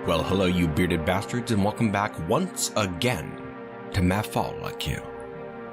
Well, hello you bearded bastards, and welcome back once again to Matfolakil,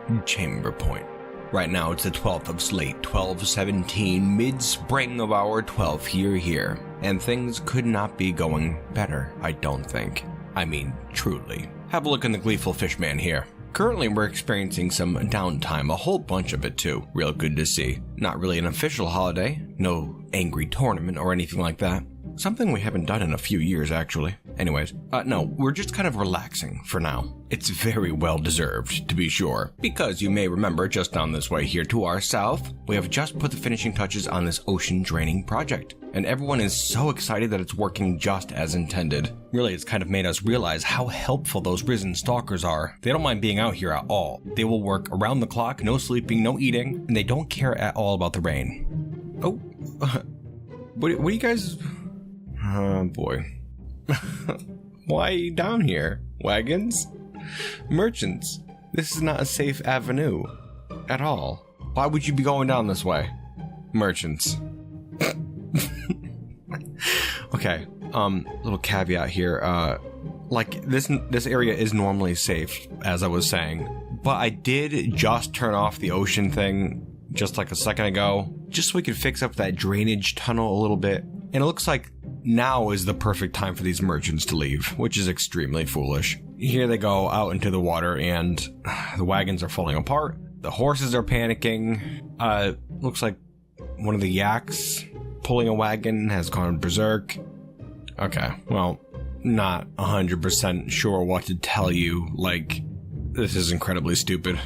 Chamberpoint. Right now it's the 12th of Slate, 12/17, mid-spring of our 12th year here, and things could not be going better, I don't think. I mean, truly. Have a look in the gleeful fishman here. Currently we're experiencing some downtime, a whole bunch of it too. Real good to see. Not really an official holiday, no angry tournament or anything like that. Something we haven't done in a few years, actually. Anyways, no, we're just kind of relaxing for now. It's very well deserved, to be sure, because you may remember just down this way here to our south, we have just put the finishing touches on this ocean draining project, and everyone is so excited that it's working just as intended. Really, it's kind of made us realize how helpful those risen stalkers are. They don't mind being out here at all. They will work around the clock, no sleeping, no eating, and they don't care at all about the rain. Oh, what do you guys... Oh boy. Why are you down here? Wagons? Merchants? This is not a safe avenue. At all. Why would you be going down this way? Merchants. Okay, little caveat here. Like, this area is normally safe, as I was saying. But I did just turn off the ocean thing just like a second ago, just so we could fix up that drainage tunnel a little bit. And it looks like now is the perfect time for these merchants to leave, which is extremely foolish. Here they go out into the water, and the wagons are falling apart. The horses are panicking. Looks like one of the yaks pulling a wagon has gone berserk. Okay, well, not 100% sure what to tell you. Like, this is incredibly stupid.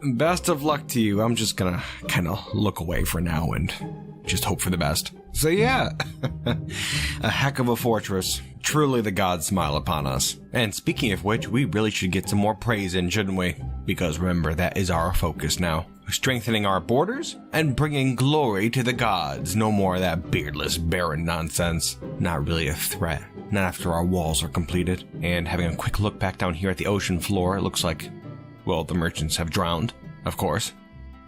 Best of luck to you. I'm just gonna kind of look away for now and just hope for the best. So yeah, a heck of a fortress. Truly the gods smile upon us. And speaking of which, we really should get some more praise in, shouldn't we? Because remember, that is our focus now. Strengthening our borders and bringing glory to the gods. No more of that beardless, barren nonsense. Not really a threat. Not after our walls are completed. And having a quick look back down here at the ocean floor, it looks like, well, the merchants have drowned, of course.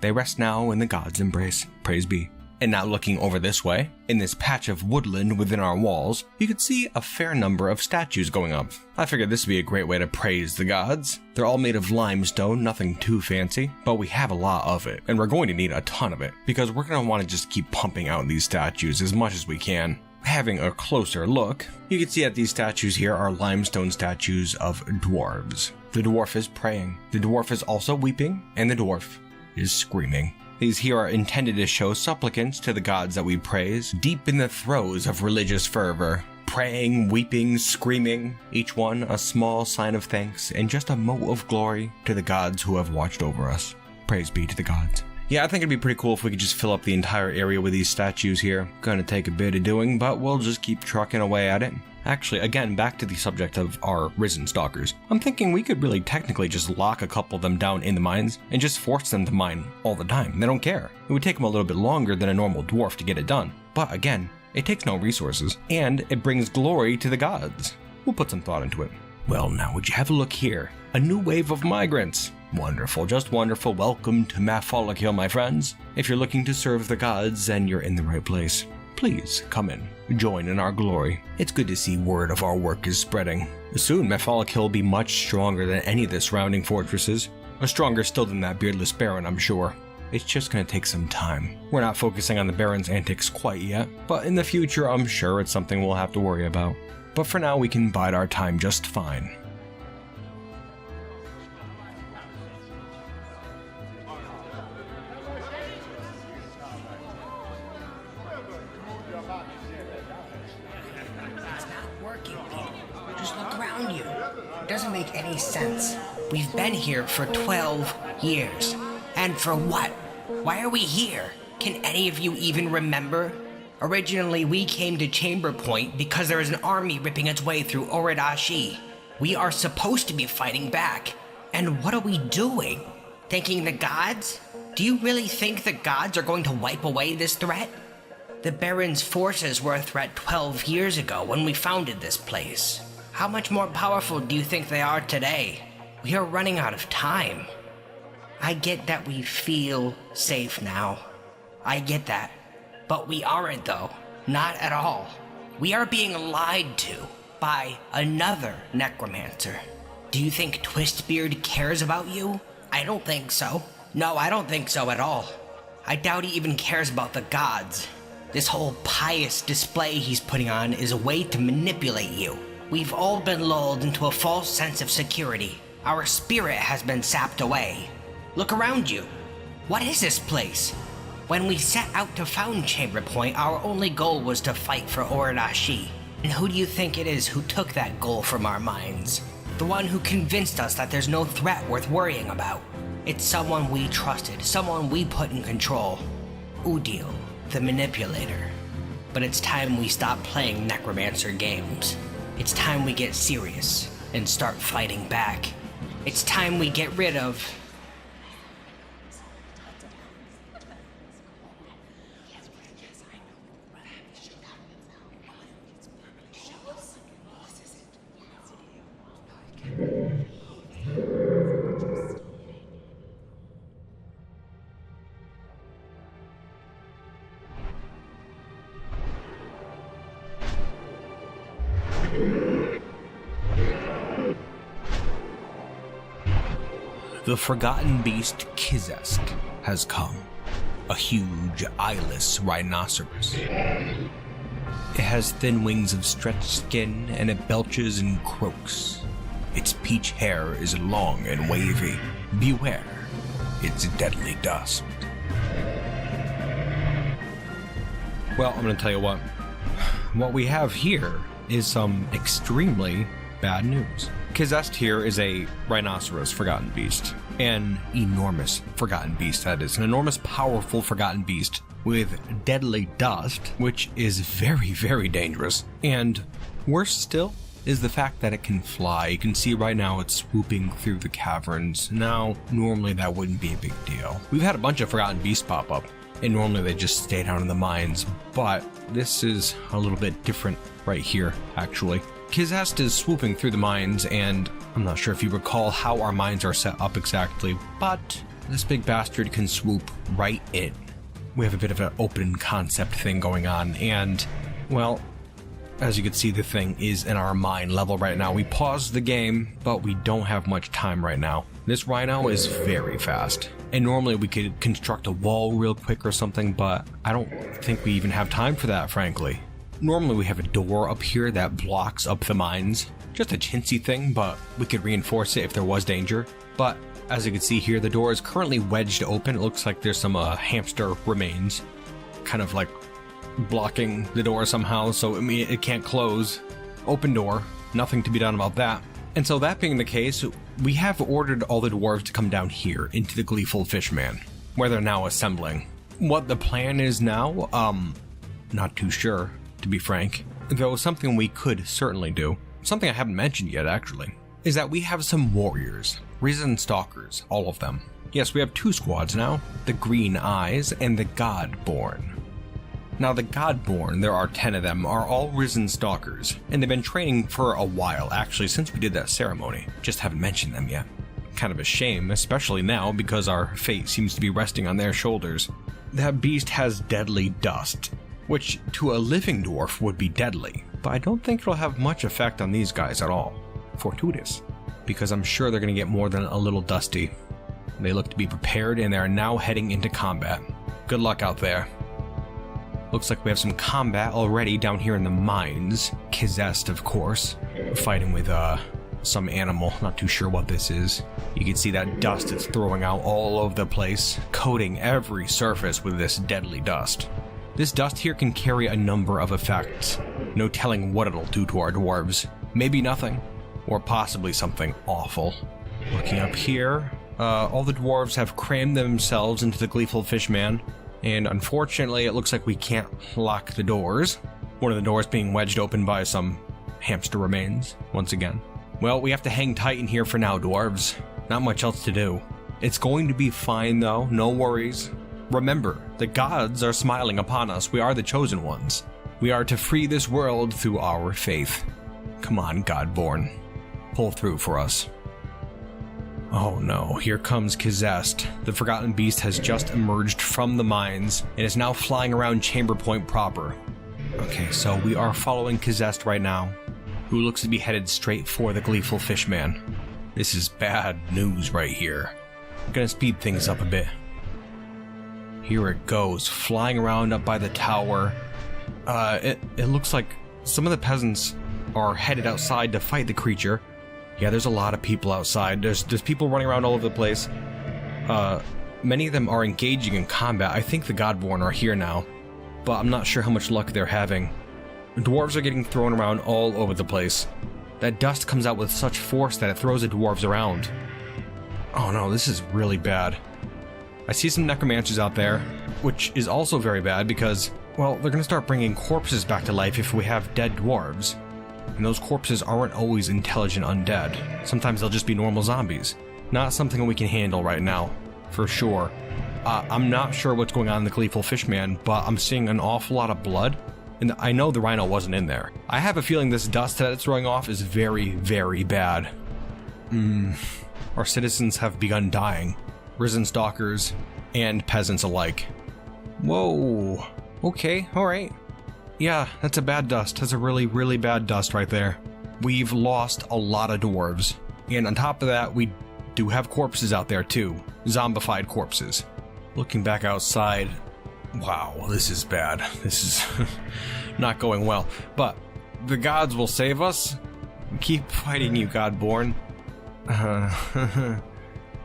They rest now in the gods' embrace. Praise be. And now looking over this way, in this patch of woodland within our walls, you can see a fair number of statues going up. I figured this would be a great way to praise the gods. They're all made of limestone, nothing too fancy, but we have a lot of it, and we're going to need a ton of it, because we're going to want to just keep pumping out these statues as much as we can. Having a closer look, you can see that these statues here are limestone statues of dwarves. The dwarf is praying, the dwarf is also weeping, and the dwarf is screaming. These here are intended to show supplicants to the gods that we praise, deep in the throes of religious fervor. Praying, weeping, screaming, each one a small sign of thanks and just a mote of glory to the gods who have watched over us. Praise be to the gods. Yeah, I think it'd be pretty cool if we could just fill up the entire area with these statues here. Gonna take a bit of doing, but we'll just keep trucking away at it. Actually, again, back to the subject of our risen stalkers. I'm thinking we could really technically just lock a couple of them down in the mines and just force them to mine all the time. They don't care. It would take them a little bit longer than a normal dwarf to get it done. But again, it takes no resources, and it brings glory to the gods. We'll put some thought into it. Well, now would you have a look here? A new wave of migrants. Wonderful, just wonderful. Welcome to Matfolakil, my friends. If you're looking to serve the gods, then you're in the right place. Please come in, join in our glory. It's good to see word of our work is spreading. Soon, Matfolakil will be much stronger than any of the surrounding fortresses. Stronger still than that beardless baron, I'm sure. It's just gonna take some time. We're not focusing on the Baron's antics quite yet, but in the future I'm sure it's something we'll have to worry about. But for now we can bide our time just fine. Just look around you. It doesn't make any sense. We've been here for 12 years. And for what? Why are we here? Can any of you even remember? Originally, we came to Chamberpoint because there is an army ripping its way through Oridashi. We are supposed to be fighting back. And what are we doing? Thanking the gods? Do you really think the gods are going to wipe away this threat? The Baron's forces were a threat 12 years ago when we founded this place. How much more powerful do you think they are today? We are running out of time. I get that we feel safe now. I get that. But we aren't, though. Not at all. We are being lied to by another necromancer. Do you think Twistbeard cares about you? I don't think so. No, I don't think so at all. I doubt he even cares about the gods. This whole pious display he's putting on is a way to manipulate you. We've all been lulled into a false sense of security. Our spirit has been sapped away. Look around you. What is this place? When we set out to found Chamberpoint, our only goal was to fight for Oridashi. And who do you think it is who took that goal from our minds? The one who convinced us that there's no threat worth worrying about. It's someone we trusted, someone we put in control. Udil, the manipulator. But it's time we stop playing necromancer games. It's time we get serious and start fighting back. It's time we get rid of... The forgotten beast Kizesk has come. A huge, eyeless rhinoceros. It has thin wings of stretched skin and it belches and croaks. Its peach hair is long and wavy. Beware, it's deadly dust. Well, I'm gonna tell you what. What we have here is some extremely bad news. Kizesk here is a rhinoceros forgotten beast. An enormous forgotten beast, that is. An enormous, powerful forgotten beast with deadly dust, which is very, very dangerous. And worse still is the fact that it can fly. You can see right now it's swooping through the caverns. Now, normally that wouldn't be a big deal. We've had a bunch of forgotten beasts pop up, and normally they just stay down in the mines, but this is a little bit different right here, actually. Kizesk is swooping through the mines, and I'm not sure if you recall how our mines are set up exactly, but this big bastard can swoop right in. We have a bit of an open concept thing going on, and, well, as you can see, the thing is in our mine level right now. We paused the game, but we don't have much time right now. This rhino is very fast, and normally we could construct a wall real quick or something, but I don't think we even have time for that, frankly. Normally we have a door up here that blocks up the mines. Just a chintzy thing, but we could reinforce it if there was danger. But as you can see here, the door is currently wedged open. It looks like there's some hamster remains kind of like blocking the door somehow, so I mean, it can't close. Open door, nothing to be done about that. And so that being the case, we have ordered all the dwarves to come down here into the Gleeful Fishman, where they're now assembling. What the plan is now, not too sure, to be frank. Though something we could certainly do, something I haven't mentioned yet actually, is that we have some warriors, risen stalkers, all of them. Yes, we have 2 squads now, the Green Eyes and the Godborn. Now the Godborn, there are 10 of them, are all risen stalkers, and they've been training for a while actually since we did that ceremony, just haven't mentioned them yet. Kind of a shame, especially now because our fate seems to be resting on their shoulders. That beast has deadly dust, which to a living dwarf would be deadly, but I don't think it'll have much effect on these guys at all. Fortuitous, because I'm sure they're going to get more than a little dusty. They look to be prepared and they are now heading into combat. Good luck out there. Looks like we have some combat already down here in the mines. Kizest, of course, fighting with some animal. Not too sure what this is. You can see that dust it's throwing out all over the place, coating every surface with this deadly dust. This dust here can carry a number of effects. No telling what it'll do to our dwarves. Maybe nothing, or possibly something awful. Looking up here, all the dwarves have crammed themselves into the gleeful fishman, and unfortunately it looks like we can't lock the doors. One of the doors being wedged open by some hamster remains, once again. Well, we have to hang tight in here for now, dwarves. Not much else to do. It's going to be fine though, no worries. Remember, the gods are smiling upon us. We are the chosen ones. We are to free this world through our faith. Come on, Godborn. Pull through for us. Oh no, here comes Kizest. The Forgotten Beast has just emerged from the mines and is now flying around Chamberpoint proper. Okay, so we are following Kizest right now, who looks to be headed straight for the gleeful fishman. This is bad news right here. I'm gonna speed things up a bit. Here it goes, flying around up by the tower. It looks like some of the peasants are headed outside to fight the creature. Yeah, there's a lot of people outside. There's people running around all over the place. Many of them are engaging in combat. I think the Godborn are here now, but I'm not sure how much luck they're having. Dwarves are getting thrown around all over the place. That dust comes out with such force that it throws the dwarves around. Oh no, this is really bad. I see some necromancers out there, which is also very bad because, well, they're gonna start bringing corpses back to life if we have dead dwarves. And those corpses aren't always intelligent undead. Sometimes they'll just be normal zombies. Not something we can handle right now, for sure. I'm not sure what's going on in the gleeful fishman, but I'm seeing an awful lot of blood. And I know the rhino wasn't in there. I have a feeling this dust that it's throwing off is very, very bad. Our citizens have begun dying. Risen stalkers and peasants alike. Whoa. Okay, alright. Yeah, that's a bad dust. That's a really, really bad dust right there. We've lost a lot of dwarves. And on top of that, we do have corpses out there too. Zombified corpses. Looking back outside, wow, this is bad. This is not going well. But the gods will save us. Keep fighting, you Godborn.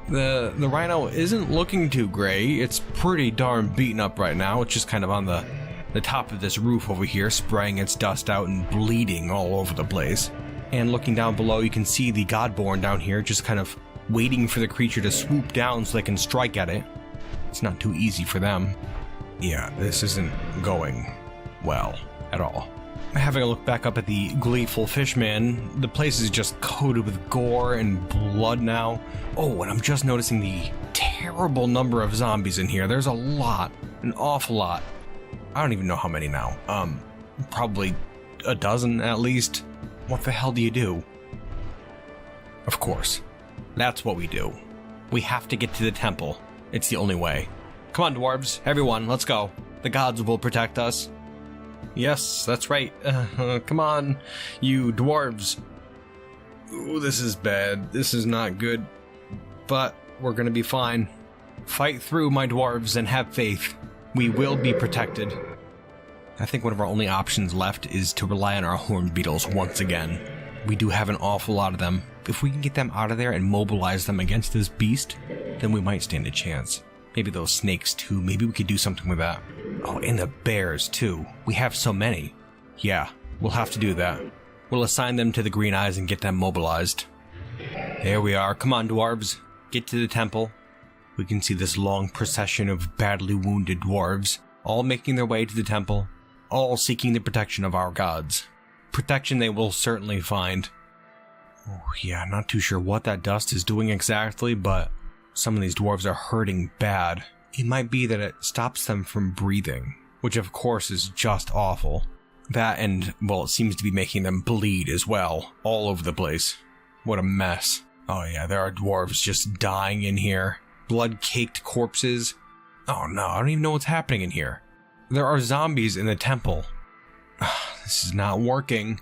The rhino isn't looking too great. It's pretty darn beaten up right now. It's just kind of on the top of this roof over here, spraying its dust out and bleeding all over the place. And looking down below, you can see the Godborn down here just kind of waiting for the creature to swoop down so they can strike at it. It's not too easy for them. Yeah, this isn't going well at all. Having a look back up at the gleeful fishman, the place is just coated with gore and blood now. Oh, and I'm just noticing the terrible number of zombies in here. There's a lot, an awful lot. I don't even know how many now. Probably a dozen at least. What the hell do you do? Of course, that's what we do. We have to get to the temple. It's the only way. Come on, dwarves, everyone, let's go. The gods will protect us. Yes, that's right. Come on, you dwarves. Ooh, this is bad. This is not good. But we're gonna be fine. Fight through, my dwarves, and have faith. We will be protected. I think one of our only options left is to rely on our horned beetles once again. We do have an awful lot of them. If we can get them out of there and mobilize them against this beast, then we might stand a chance. Maybe those snakes too. Maybe we could do something with that. Oh, and the bears too. We have so many. Yeah, we'll have to do that. We'll assign them to the green eyes and get them mobilized. There we are. Come on, dwarves. Get to the temple. We can see this long procession of badly wounded dwarves, all making their way to the temple, all seeking the protection of our gods. Protection they will certainly find. Oh yeah, not too sure what that dust is doing exactly, but some of these dwarves are hurting bad. It might be that it stops them from breathing, which of course is just awful. That and, well, it seems to be making them bleed as well, all over the place. What a mess. Oh yeah, there are dwarves just dying in here. Blood-caked corpses. Oh no, I don't even know what's happening in here. There are zombies in the temple. This is not working.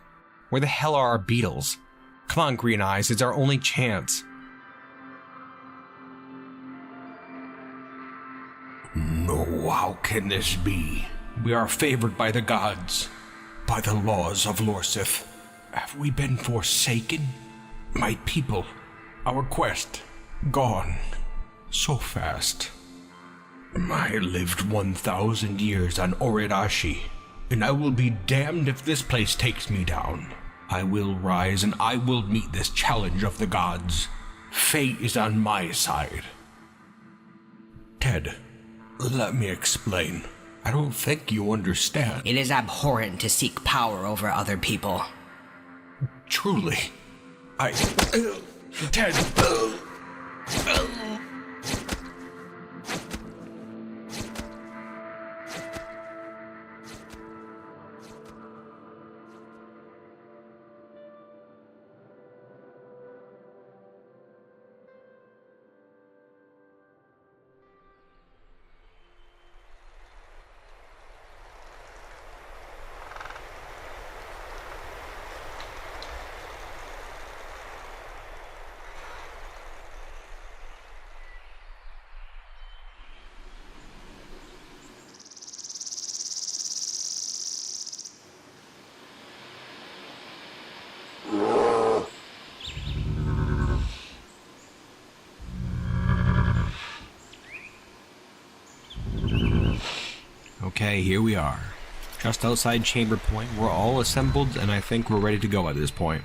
Where the hell are our beetles? Come on, Green Eyes, it's our only chance. can this be? We are favored by the gods, by the laws of Lorsith. Have we been forsaken? My people, our quest, gone so fast. I lived 1,000 years on Oridashi, and I will be damned if this place takes me down. I will rise and I will meet this challenge of the gods. Fate is on my side. Ted, let me explain. I don't think you understand. It is abhorrent to seek power over other people. Truly, Ted. Okay, here we are. Just outside Chamberpoint, we're all assembled, and I think we're ready to go at this point.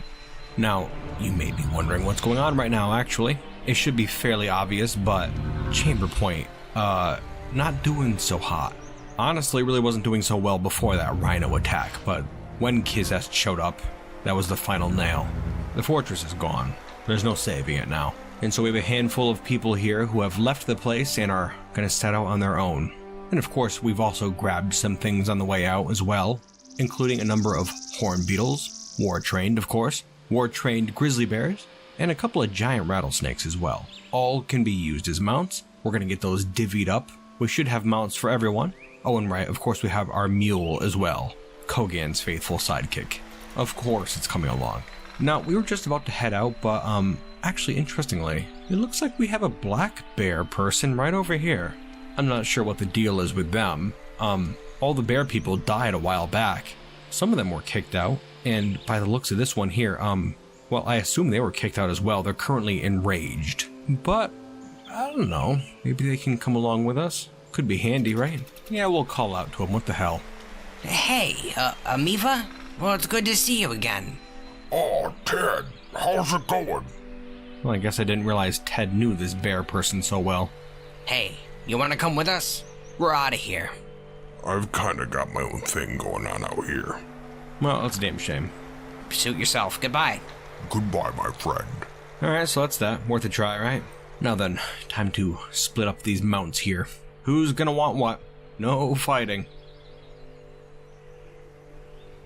Now, you may be wondering what's going on right now, actually. It should be fairly obvious, but Chamberpoint, not doing so hot. Honestly, really wasn't doing so well before that Rhino attack, but when Kizest showed up, that was the final nail. The fortress is gone. There's no saving it now. And so we have a handful of people here who have left the place and are gonna set out on their own. And of course, we've also grabbed some things on the way out as well, including a number of horn beetles, war-trained of course, war-trained grizzly bears, and a couple of giant rattlesnakes as well. All can be used as mounts. We're going to get those divvied up. We should have mounts for everyone. Oh, and right, of course we have our mule as well, Kogan's faithful sidekick. Of course it's coming along. Now, we were just about to head out, but actually interestingly, it looks like we have a black bear person right over here. I'm not sure what the deal is with them. All the bear people died a while back. Some of them were kicked out, and by the looks of this one here, well, I assume they were kicked out as well. They're currently enraged. But, I don't know, maybe they can come along with us? Could be handy, right? Yeah, we'll call out to them, what the hell. Hey, Amiva? Well, it's good to see you again. Oh, Ted, how's it going? Well, I guess I didn't realize Ted knew this bear person so well. Hey, you wanna come with us? We're out of here. I've kinda got my own thing going on out here. Well, that's a damn shame. Suit yourself. Goodbye. Goodbye, my friend. Alright, so that's that. Worth a try, right? Now then, time to split up these mounts here. Who's gonna want what? No fighting.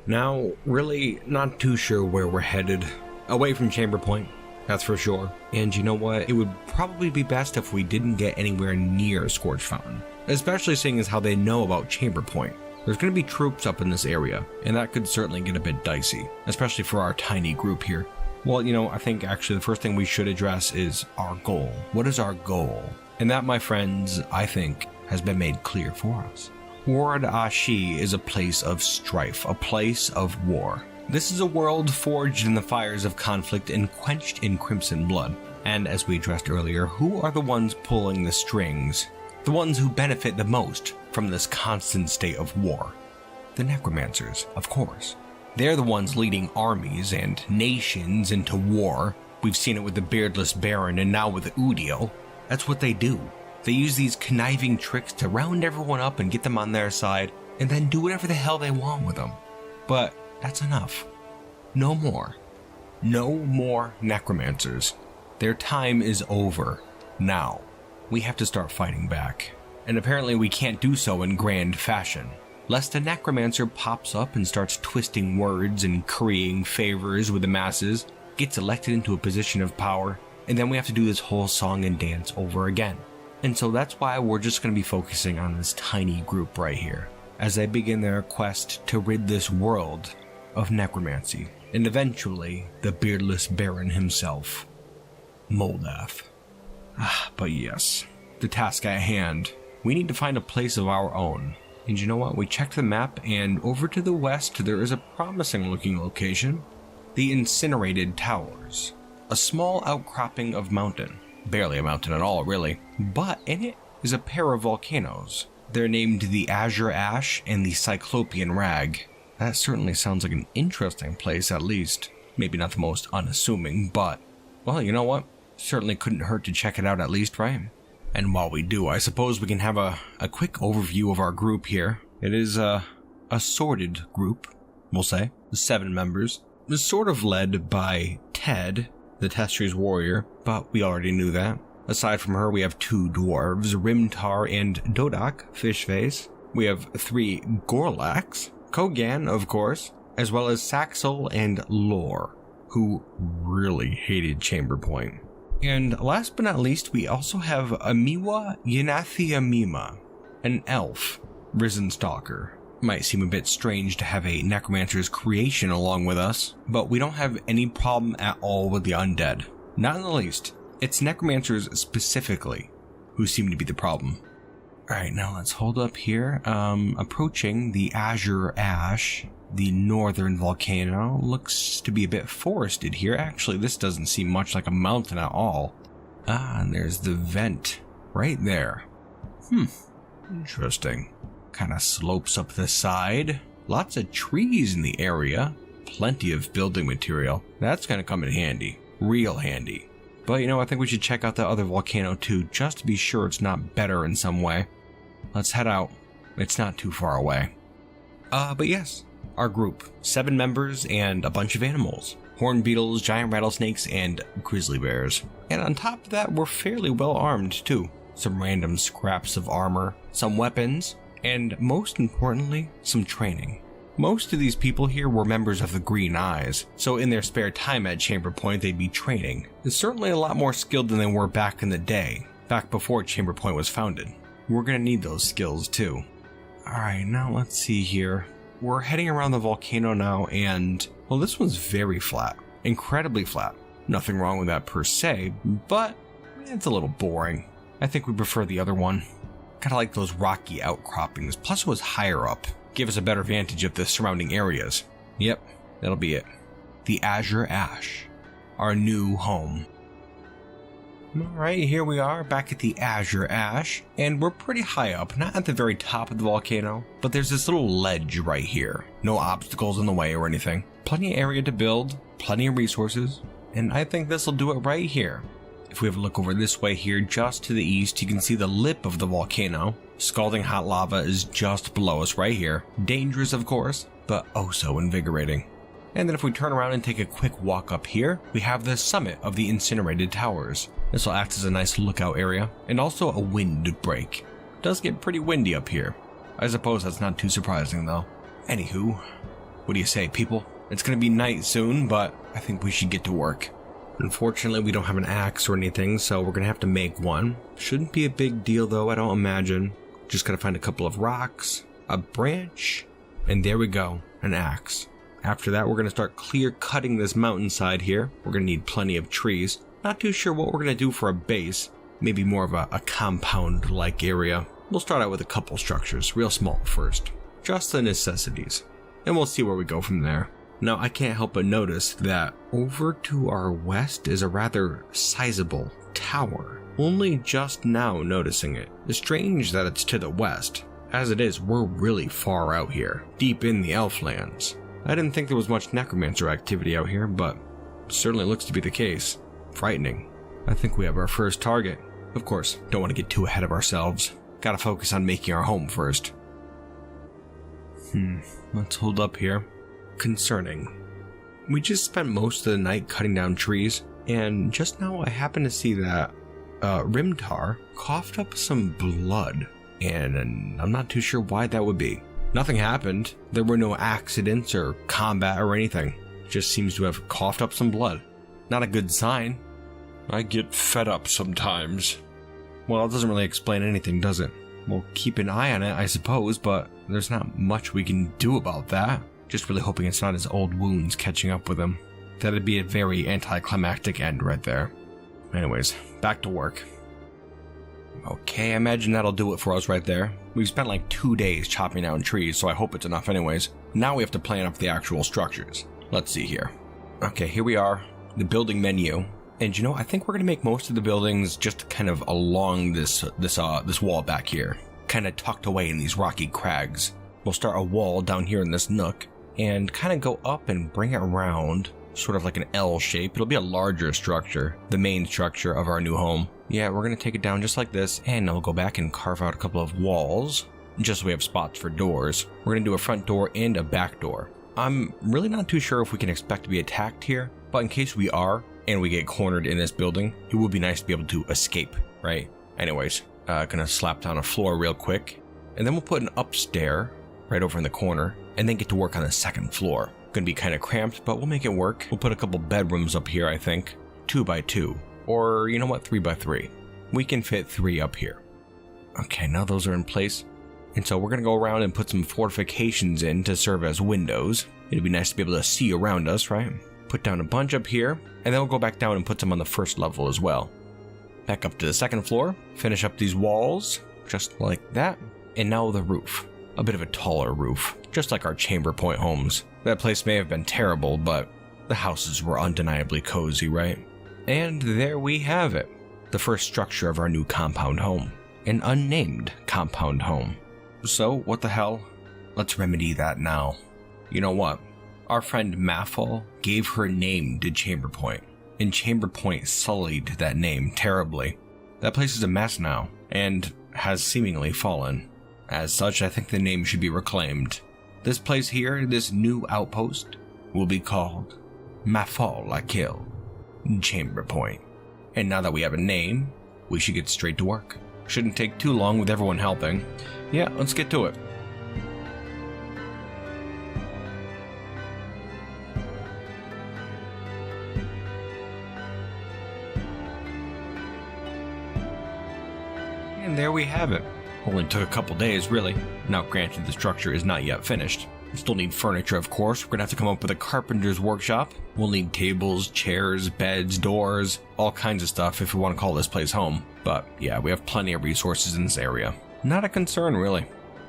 Now, really not too sure where we're headed. Away from Chamberpoint, that's for sure. And you know what? It would probably be best if we didn't get anywhere near Scorch Fountain. Especially seeing as how they know about Chamberpoint. There's going to be troops up in this area, and that could certainly get a bit dicey, especially for our tiny group here. Well, you know, I think actually the first thing we should address is our goal. What is our goal? And that, my friends, I think, has been made clear for us. Oridashi is a place of strife, a place of war. This is a world forged in the fires of conflict and quenched in crimson blood. And as we addressed earlier, who are the ones pulling the strings? The ones who benefit the most from this constant state of war? The necromancers, of course. They're the ones leading armies and nations into war. We've seen it with the Beardless Baron and now with Udio. That's what they do. They use these conniving tricks to round everyone up and get them on their side, and then do whatever the hell they want with them. But that's enough. No more. No more necromancers. Their time is over. Now, we have to start fighting back. And apparently we can't do so in grand fashion, lest a necromancer pops up and starts twisting words and currying favors with the masses, gets elected into a position of power, and then we have to do this whole song and dance over again. And so that's why we're just going to be focusing on this tiny group right here, as they begin their quest to rid this world of necromancy, and eventually the Beardless Baron himself, Moldath. But yes, the task at hand we need to find a place of our own. And you know what? We checked the map, and over to the west, there is a promising looking location. The Incinerated Towers. A small outcropping of mountain. Barely a mountain at all, really. But in it is a pair of volcanoes. They're named the Azure Ash and the Cyclopean Rag. That certainly sounds like an interesting place, at least. Maybe not the most unassuming, but, well, you know what? Certainly couldn't hurt to check it out at least, right? And while we do, I suppose we can have a quick overview of our group here. It is a sorted group, we'll say. 7 members. It's sort of led by Ted, the Testri's warrior, but we already knew that. Aside from her, we have 2 dwarves, Rimtar and Dodak, Fishface. We have 3 Gorlaks, Kogan, of course, as well as Saxel and Lore, who really hated Chamberpoint. And last but not least, we also have Amiwa Yanathia Mima, an elf, Risen Stalker. Might seem a bit strange to have a necromancer's creation along with us, but we don't have any problem at all with the undead. Not in the least. It's necromancers specifically who seem to be the problem. Alright, now let's hold up here. Approaching the Azure Ash, the northern volcano. Looks to be a bit forested here. Actually, this doesn't seem much like a mountain at all. Ah, and there's the vent right there. Interesting. Kind of slopes up the side. Lots of trees in the area. Plenty of building material. That's going to come in handy. Real handy. But, you know, I think we should check out the other volcano too, just to be sure it's not better in some way. Let's head out. It's not too far away. But yes, our group. 7 members and a bunch of animals. Horned beetles, giant rattlesnakes, and grizzly bears. And on top of that, we're fairly well armed too. Some random scraps of armor, some weapons, and most importantly, some training. Most of these people here were members of the Green Eyes, so in their spare time at Chamberpoint they'd be training. They're certainly a lot more skilled than they were back in the day, back before Chamberpoint was founded. We're gonna need those skills too. Alright, now let's see here. We're heading around the volcano now, and, well, this one's very flat. Incredibly flat. Nothing wrong with that per se, but it's a little boring. I think we prefer the other one. Kinda like those rocky outcroppings, plus it was higher up. Give us a better vantage of the surrounding areas. Yep, that'll be it. The Azure Ash. Our new home. Alright, here we are, back at the Azure Ash, and we're pretty high up, not at the very top of the volcano, but there's this little ledge right here. No obstacles in the way or anything. Plenty of area to build, plenty of resources, and I think this'll do it right here. If we have a look over this way here, just to the east, you can see the lip of the volcano. Scalding hot lava is just below us right here. Dangerous, of course, but oh so invigorating. And then if we turn around and take a quick walk up here, we have the summit of the Incinerated Towers. This will act as a nice lookout area, and also a wind break. It does get pretty windy up here. I suppose that's not too surprising though. Anywho, what do you say, people? It's gonna be night soon, but I think we should get to work. Unfortunately, we don't have an axe or anything, so we're gonna have to make one. Shouldn't be a big deal though, I don't imagine. Just gotta find a couple of rocks, a branch, and there we go, an axe. After that, we're gonna start clear cutting this mountainside here. We're gonna need plenty of trees. Not too sure what we're gonna do for a base. Maybe more of a compound-like area. We'll start out with a couple structures, real small first. Just the necessities. And we'll see where we go from there. Now, I can't help but notice that over to our west is a rather sizable tower. Only just now noticing it. It's strange that it's to the west. As it is, we're really far out here, deep in the Elflands. I didn't think there was much necromancer activity out here, but it certainly looks to be the case. Frightening. I think we have our first target. Of course, don't want to get too ahead of ourselves. Gotta focus on making our home first. Let's hold up here. Concerning. We just spent most of the night cutting down trees, and just now I happened to see that Rimtar coughed up some blood, and I'm not too sure why that would be. Nothing happened. There were no accidents or combat or anything. Just seems to have coughed up some blood. Not a good sign. I get fed up sometimes. Well, it doesn't really explain anything, does it? We'll keep an eye on it, I suppose, but there's not much we can do about that. Just really hoping it's not his old wounds catching up with him. That'd be a very anticlimactic end right there. Anyways, back to work. Okay, I imagine that'll do it for us right there. We've spent like 2 days chopping down trees, so I hope it's enough anyways. Now we have to plan up the actual structures. Let's see here. Okay, here we are, the building menu. And you know, I think we're gonna make most of the buildings just kind of along this wall back here, kind of tucked away in these rocky crags. We'll start a wall down here in this nook and kind of go up and bring it around, sort of like an L shape. It'll be a larger structure, the main structure of our new home. Yeah, we're gonna take it down just like this, and then we'll go back and carve out a couple of walls, just so we have spots for doors. We're gonna do a front door and a back door. I'm really not too sure if we can expect to be attacked here, but in case we are, and we get cornered in this building, it would be nice to be able to escape, right? Anyways, gonna slap down a floor real quick, and then we'll put an upstairs right over in the corner, and then get to work on the second floor. Gonna be kind of cramped, but we'll make it work. We'll put a couple bedrooms up here, I think, 2 by 2. Or, you know what, 3 by 3. We can fit 3 up here. Okay, now those are in place. And so we're going to go around and put some fortifications in to serve as windows. It'd be nice to be able to see around us, right? Put down a bunch up here, and then we'll go back down and put some on the first level as well. Back up to the second floor, finish up these walls, just like that. And now the roof. A bit of a taller roof, just like our Chamberpoint homes. That place may have been terrible, but the houses were undeniably cozy, right? And there we have it, the first structure of our new compound home, an unnamed compound home. So what the hell? Let's remedy that now. You know what? Our friend Maffel gave her name to Chamberpoint, and Chamberpoint sullied that name terribly. That place is a mess now, and has seemingly fallen. As such, I think the name should be reclaimed. This place here, this new outpost, will be called Maffel la Kill. Chamberpoint. And now that we have a name, we should get straight to work. Shouldn't take too long with everyone helping. Yeah, let's get to it. And there we have it. Only took a couple days, really. Now granted, the structure is not yet finished. Still need furniture, of course. We're gonna have to come up with a carpenter's workshop. We'll need tables, chairs, beds, doors, all kinds of stuff if we want to call this place home. But yeah, we have plenty of resources in this area. Not a concern, really.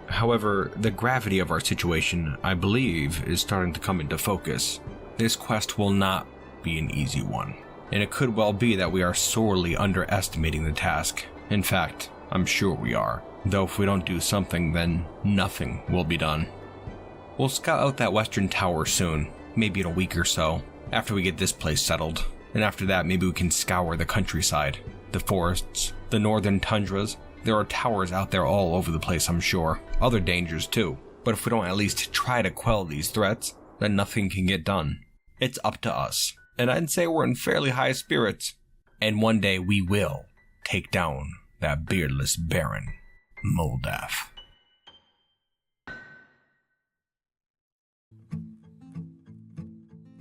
However, the gravity of our situation, I believe, is starting to come into focus. This quest will not be an easy one, and it could well be that we are sorely underestimating the task. In fact, I'm sure we are. Though if we don't do something, then nothing will be done. We'll scout out that western tower soon, maybe in a week or so, after we get this place settled. And after that, maybe we can scour the countryside, the forests, the northern tundras. There are towers out there all over the place, I'm sure. Other dangers too. But if we don't at least try to quell these threats, then nothing can get done. It's up to us. And I'd say we're in fairly high spirits. And one day we will take down that beardless Baron, Moldaf.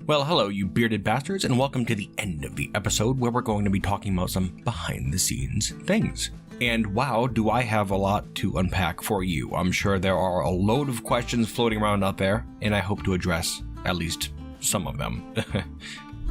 Well, hello, you bearded bastards, and welcome to the end of the episode where we're going to be talking about some behind-the-scenes things. And wow, do I have a lot to unpack for you. I'm sure there are a load of questions floating around out there, and I hope to address at least some of them.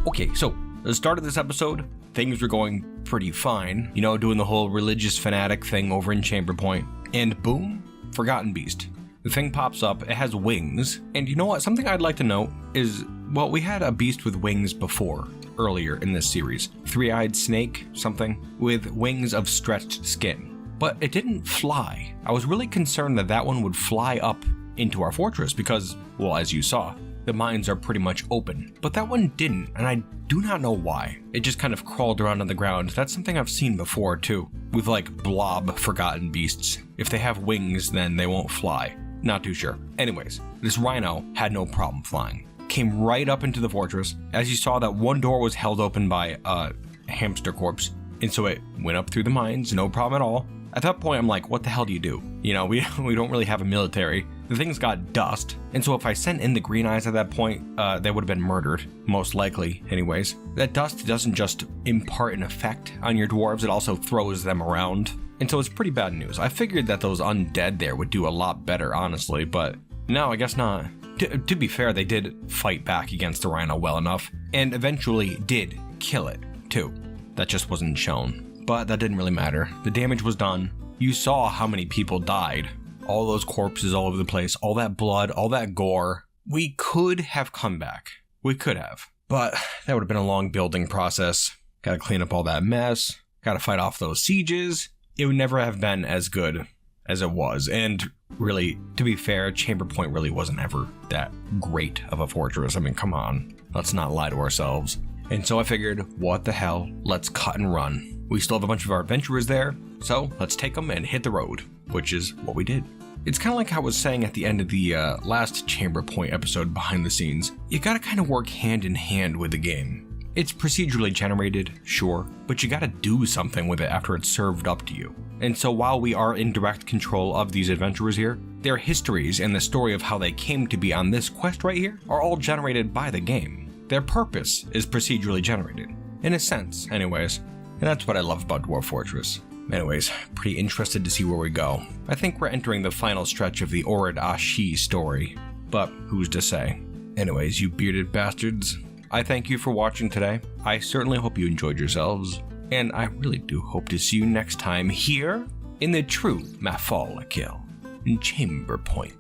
Okay, so at the start of this episode, things were going pretty fine. You know, doing the whole religious fanatic thing over in Chamberpoint. And boom, Forgotten Beast. The thing pops up, it has wings, and you know what, something I'd like to note is, well, we had a beast with wings before, earlier in this series. Three-eyed snake, something, with wings of stretched skin. But it didn't fly. I was really concerned that that one would fly up into our fortress because, well, as you saw, the mines are pretty much open. But that one didn't, and I do not know why. It just kind of crawled around on the ground. That's something I've seen before, too, with like blob Forgotten Beasts. If they have wings, then they won't fly. Not too sure. Anyways, this rhino had no problem flying. Came right up into the fortress. As you saw, that one door was held open by a hamster corpse. And so it went up through the mines, no problem at all. At that point, I'm like, what the hell do you do? You know, we don't really have a military. The thing's got dust. And so if I sent in the green eyes at that point, they would have been murdered. Most likely, anyways. That dust doesn't just impart an effect on your dwarves, it also throws them around. And so it's pretty bad news. I figured that those undead there would do a lot better, honestly, but no, I guess not. To be fair, they did fight back against the rhino well enough, and eventually did kill it, too. That just wasn't shown. but that didn't really matter. The damage was done. You saw how many people died. All those corpses all over the place, all that blood, all that gore. We could have come back. We could have. But that would have been a long building process. Gotta clean up all that mess. Gotta fight off those sieges. It would never have been as good as it was. And really, to be fair, Chamberpoint really wasn't ever that great of a fortress. I mean, come on. Let's not lie to ourselves. And so I figured, what the hell? Let's cut and run. We still have a bunch of our adventurers there, so let's take them and hit the road, which is what we did. It's kind of like how I was saying at the end of the last Chamberpoint episode behind the scenes. You gotta kind of work hand in hand with the game. It's procedurally generated, sure, but you gotta do something with it after it's served up to you. And so while we are in direct control of these adventurers here, their histories and the story of how they came to be on this quest right here are all generated by the game. Their purpose is procedurally generated. In a sense, anyways. And that's what I love about Dwarf Fortress. Anyways, pretty interested to see where we go. I think we're entering the final stretch of the Orid Ashi story, but who's to say? Anyways, you bearded bastards, I thank you for watching today. I certainly hope you enjoyed yourselves, and I really do hope to see you next time here in the true Mafalakil in Chamberpoint.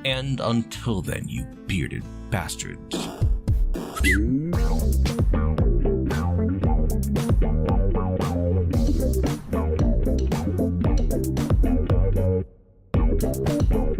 And until then, you bearded bastards. Thank you.